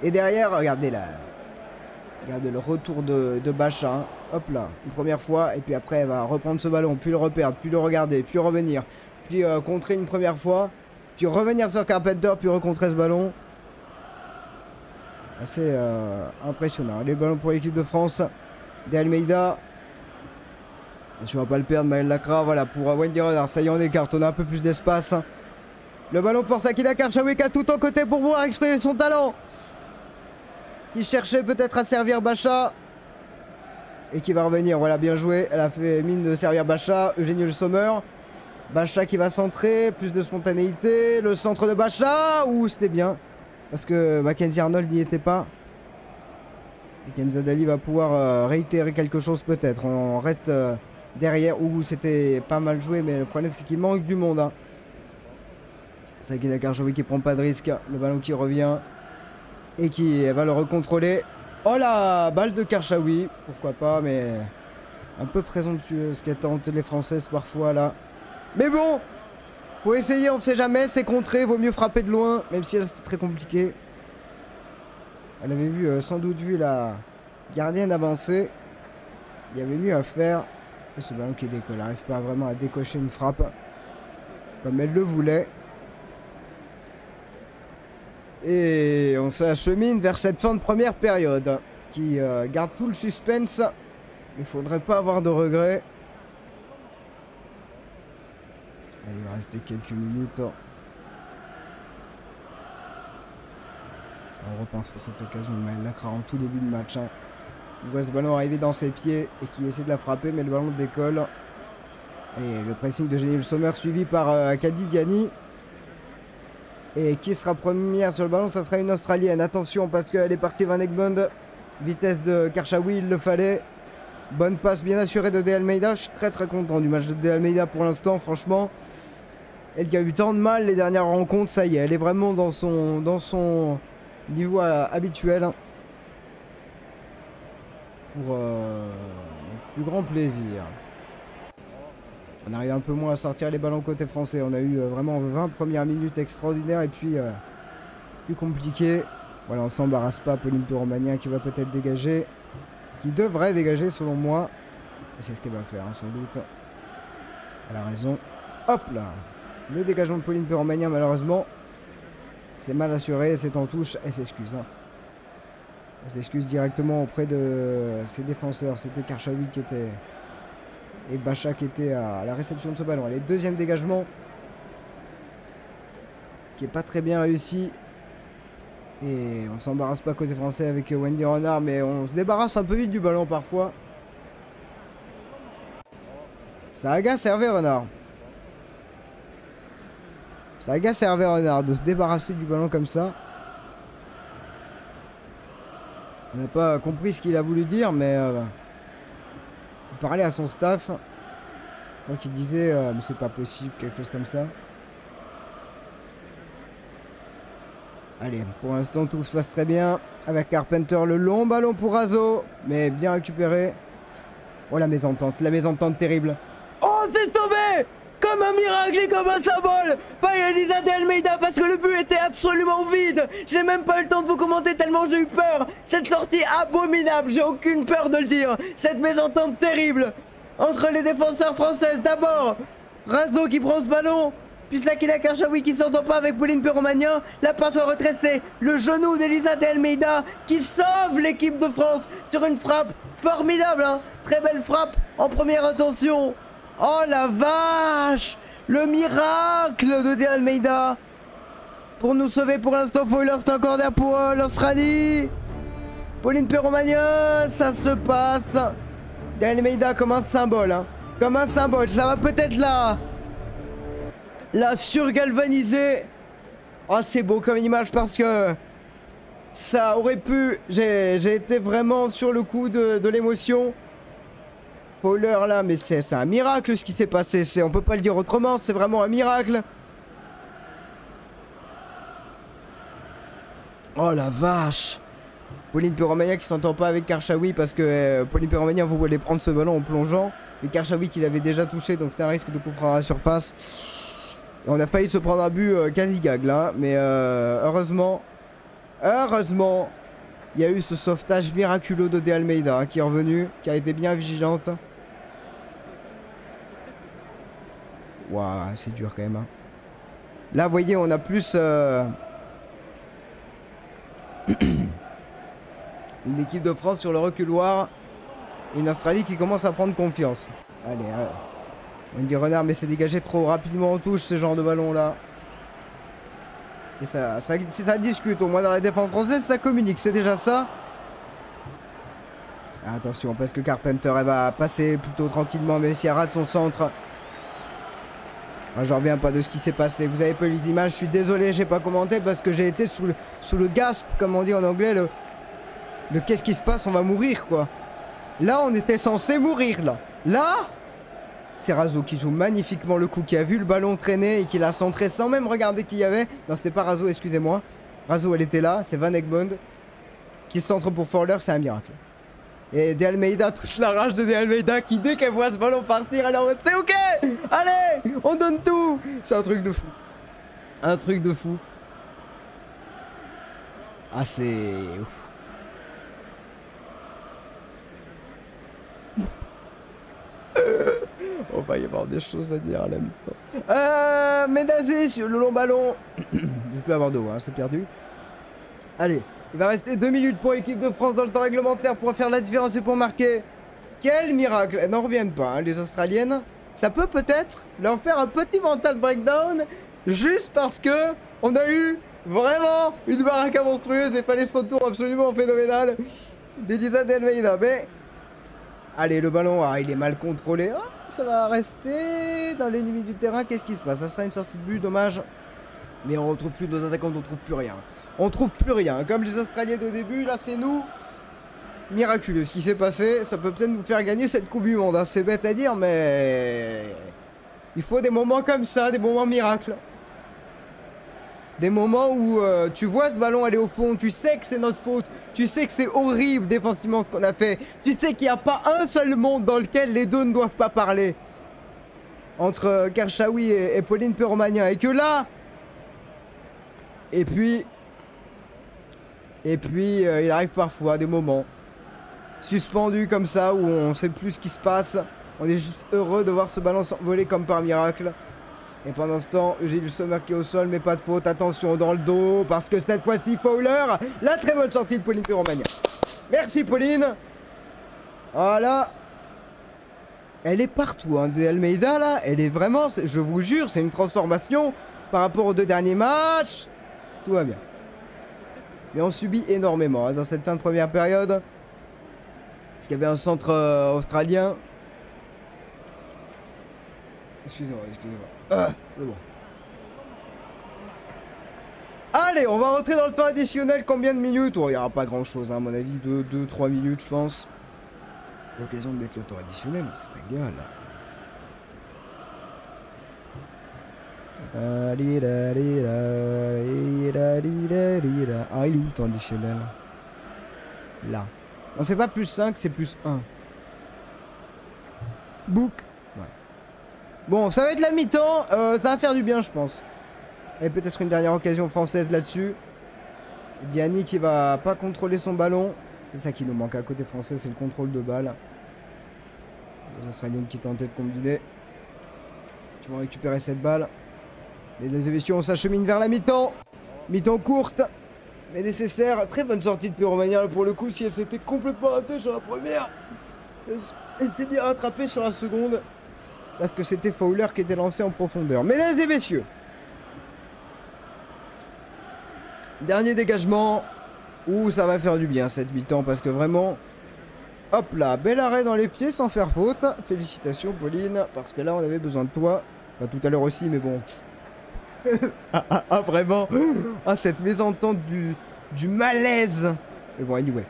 Et derrière, regardez là. Regardez le retour de Bacha. Hein. Hop là, une première fois. Et puis après, elle va reprendre ce ballon, puis le reperdre, puis le regarder, puis revenir. Puis contrer une première fois. Puis revenir sur Carpenter, puis recontrer ce ballon. Assez impressionnant. Les ballons pour l'équipe de France. De Almeida. Je ne vais pas le perdre, Maël Lacrar. Voilà, pour Wendy Renard. Ça y est, on écarte. On a un peu plus d'espace. Le ballon pour Sakina Karchaoui qui a tout en côté pour pouvoir exprimer son talent. Qui cherchait peut-être à servir Bacha. Et qui va revenir. Voilà, bien joué. Elle a fait mine de servir Bacha. Eugénie Le Sommer. Bacha qui va centrer. Plus de spontanéité. Le centre de Bacha. Ouh, c'était bien. Parce que Mackenzie Arnold n'y était pas. Et Kenza Dali va pouvoir réitérer quelque chose peut-être. On reste derrière. Ouh, c'était pas mal joué. Mais le problème, c'est qu'il manque du monde. Hein. Sakina Karchaoui qui prend pas de risque. Le ballon qui revient. Et qui va le recontrôler. Oh la balle de Karchaoui. Pourquoi pas, mais un peu présomptueuse qu'a tenté les Françaises parfois là. Mais bon, faut essayer, on sait jamais. C'est contré, vaut mieux frapper de loin. Même si là c'était très compliqué. Elle avait vu, sans doute vu la gardienne avancer. Il y avait mieux à faire. Et ce ballon qui décolle, elle n'arrive pas vraiment à décocher une frappe comme elle le voulait. Et on s'achemine vers cette fin de première période qui garde tout le suspense. Il faudrait pas avoir de regrets. Allez, il va rester quelques minutes. On repense à cette occasion de Maël Lacrar en tout début de match. Hein. Il voit ce ballon arriver dans ses pieds et qui essaie de la frapper, mais le ballon décolle. Et le pressing de Eugénie Le Sommer suivi par Kadi Diani. Et qui sera première sur le ballon? Ça sera une Australienne. Attention parce qu'elle est partie Van Egmond. Vitesse de Karchaoui, il le fallait. Bonne passe bien assurée de De Almeida. Je suis très content du match de De Almeida pour l'instant, franchement. Elle qui a eu tant de mal les dernières rencontres, ça y est, elle est vraiment dans son niveau habituel. Pour notre plus grand plaisir. On arrive un peu moins à sortir les ballons côté français. On a eu vraiment 20 premières minutes extraordinaires et puis plus compliqué. Voilà, on s'embarrasse pas. Pauline Perromanien qui va peut-être dégager. Qui devrait dégager selon moi. Et c'est ce qu'elle va faire, hein, sans doute. Elle a raison. Hop là. Le dégagement de Pauline Perromanien, malheureusement. C'est mal assuré, c'est en touche. Elle s'excuse. Hein. Elle s'excuse directement auprès de ses défenseurs. C'était Karchaoui qui était... Et Bacha qui était à la réception de ce ballon. Allez, deuxième dégagement. Qui est pas très bien réussi. Et on s'embarrasse pas côté français avec Wendy Renard. Mais on se débarrasse un peu vite du ballon parfois. Ça agace Hervé Renard. Ça agace Hervé Renard de se débarrasser du ballon comme ça. On n'a pas compris ce qu'il a voulu dire, mais... parler à son staff. Moi qui disais, mais c'est pas possible, quelque chose comme ça. Allez, pour l'instant tout se passe très bien. Avec Carpenter, le long ballon pour Razo. Mais bien récupéré. Oh la mésentente terrible. Oh c'est tombé comme un miracle et comme un symbole par Elisa de Almeida parce que le but était absolument vide. J'ai même pas eu le temps de vous commenter tellement j'ai eu peur. Cette sortie abominable, j'ai aucune peur de le dire. Cette mésentente terrible entre les défenseurs françaises. D'abord, Razo qui prend ce ballon. Puis Sakina Karchaoui qui s'entend pas avec Pauline Perromagnan. La passe en retracée. Le genou d'Elisa de Almeida qui sauve l'équipe de France sur une frappe formidable. Hein. Très belle frappe en première intention. Oh la vache! Le miracle de De Almeida pour nous sauver pour l'instant. Foiler, c'est un corner pour l'Australie. Pauline Perromagnan, ça se passe. De Almeida comme un symbole. Hein. Comme un symbole. Ça va peut-être la surgalvaniser. Oh, c'est beau comme image parce que ça aurait pu... J'ai été vraiment sur le coup de l'émotion. Fowler là, mais c'est un miracle ce qui s'est passé, on peut pas le dire autrement, c'est vraiment un miracle. Oh la vache. Pauline Perromagnan qui s'entend pas avec Karchaoui parce que Pauline Perromagnan voulait prendre ce ballon en plongeant. Mais Karchaoui qui l'avait déjà touché, donc c'était un risque de coup franc à la surface. Et on a failli se prendre un but quasi gag là, mais heureusement, il y a eu ce sauvetage miraculeux de De Almeida qui est revenu, qui a été bien vigilante. Waouh, c'est dur quand même. Hein. Là, vous voyez, on a plus une équipe de France sur le reculoir. Une Australie qui commence à prendre confiance. Allez, Wendy Renard, mais c'est dégagé trop rapidement en touche ce genre de ballon là. Et ça discute, au moins dans la défense française, ça communique, c'est déjà ça. Attention, parce que Carpenter, elle va passer plutôt tranquillement, mais si elle rate son centre. Ah, j'en reviens pas de ce qui s'est passé. Vous avez pas eu les images, je suis désolé, j'ai pas commenté parce que j'ai été sous le gasp, comme on dit en anglais, le qu'est-ce qui se passe, on va mourir quoi. Là, on était censé mourir là. Là, c'est Razo qui joue magnifiquement le coup, qui a vu le ballon traîner et qui l'a centré sans même regarder qui y avait. Non, c'était pas Razo, excusez-moi. Razo, elle était là, c'est Van Egmond qui centre pour Fowler, c'est un miracle. Et De Almeida touche la rage de De Almeida qui, dès qu'elle voit ce ballon partir, elle est en mode c'est ok, allez, on donne tout. C'est un truc de fou. Un truc de fou. Ah, c'est... On va y avoir des choses à dire à la mi-temps. Médazé sur le long ballon. Je peux avoir d'eau, hein, c'est perdu. Allez, il va rester 2 minutes pour l'équipe de France dans le temps réglementaire pour faire la différence et pour marquer. Quel miracle! Elles n'en reviennent pas, hein, les Australiennes. Ça peut peut-être leur faire un petit mental breakdown juste parce que on a eu vraiment une baraka monstrueuse et fallait ce retour absolument phénoménal d'Elisa de Almeida. Mais allez, le ballon, il est mal contrôlé. Ah, ça va rester dans les limites du terrain. Qu'est-ce qui se passe? Ça sera une sortie de but, dommage. Mais on retrouve plus nos attaquants, on ne trouve plus rien. On trouve plus rien. Comme les Australiens de début, là c'est nous. Miraculeux ce qui s'est passé. Ça peut peut-être nous faire gagner cette Coupe du Monde. Hein. C'est bête à dire, mais il faut des moments comme ça, des moments miracles. Des moments où tu vois ce ballon aller au fond, tu sais que c'est notre faute, tu sais que c'est horrible défensivement ce qu'on a fait, tu sais qu'il n'y a pas un seul monde dans lequel les deux ne doivent pas parler entre Karchaoui et Pauline Perromagnan, et que là, et puis il arrive parfois des moments suspendus comme ça où on sait plus ce qui se passe, on est juste heureux de voir ce ballon s'envoler comme par miracle. Et pendant ce temps, Gilles Sommer qui est au sol, mais pas de faute. Attention dans le dos, parce que cette fois-ci, Fowler, la très bonne sortie de Pauline Perromagnan. Merci Pauline. Voilà. Elle est partout, hein, de Almeida là. Elle est vraiment, je vous jure, c'est une transformation par rapport aux 2 derniers matchs. Tout va bien. Mais on subit énormément hein, dans cette fin de première période. Parce qu'il y avait un centre australien. Excusez-moi, c'est bon. Allez, on va rentrer dans le temps additionnel. Combien de minutes? Oh, il n'y aura pas grand chose, hein, à mon avis. 2-3 minutes, je pense. L'occasion de mettre le temps additionnel, on se régale. Ah, il est où le temps additionnel? Là. Non, c'est pas plus 5, c'est plus 1. Book. Ouais. Bon, ça va être la mi-temps. Ça va faire du bien, je pense. Et peut-être une dernière occasion française là-dessus. Diani qui va pas contrôler son ballon. C'est ça qui nous manque à côté français, c'est le contrôle de balle. Les Australiens qui tentaient de combiner. Qui vont récupérer cette balle. Les deux événements, on s'achemine vers la mi-temps. Mi-temps courte, mais nécessaire. Très bonne sortie de Pyromania pour le coup. Si elle s'était complètement ratée sur la première, elle s'est bien rattrapée sur la seconde. Parce que c'était Fowler qui était lancé en profondeur. Mesdames et messieurs, dernier dégagement. Ouh, ça va faire du bien cette mi-temps parce que vraiment... Hop là, bel arrêt dans les pieds sans faire faute. Félicitations Pauline, parce que là on avait besoin de toi. Enfin, tout à l'heure aussi, mais bon. Vraiment. Ah, cette mésentente du malaise. Mais bon, anyway.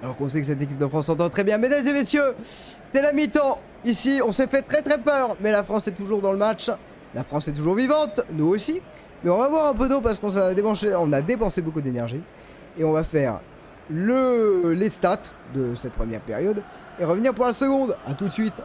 Alors qu'on sait que cette équipe de France s'entend très bien. Mesdames et messieurs, c'était la mi-temps. Ici, on s'est fait très peur. Mais la France est toujours dans le match. La France est toujours vivante. Nous aussi. Mais on va voir un peu d'eau parce qu'on a dépensé beaucoup d'énergie. Et on va faire les stats de cette première période. Et revenir pour la seconde. A tout de suite.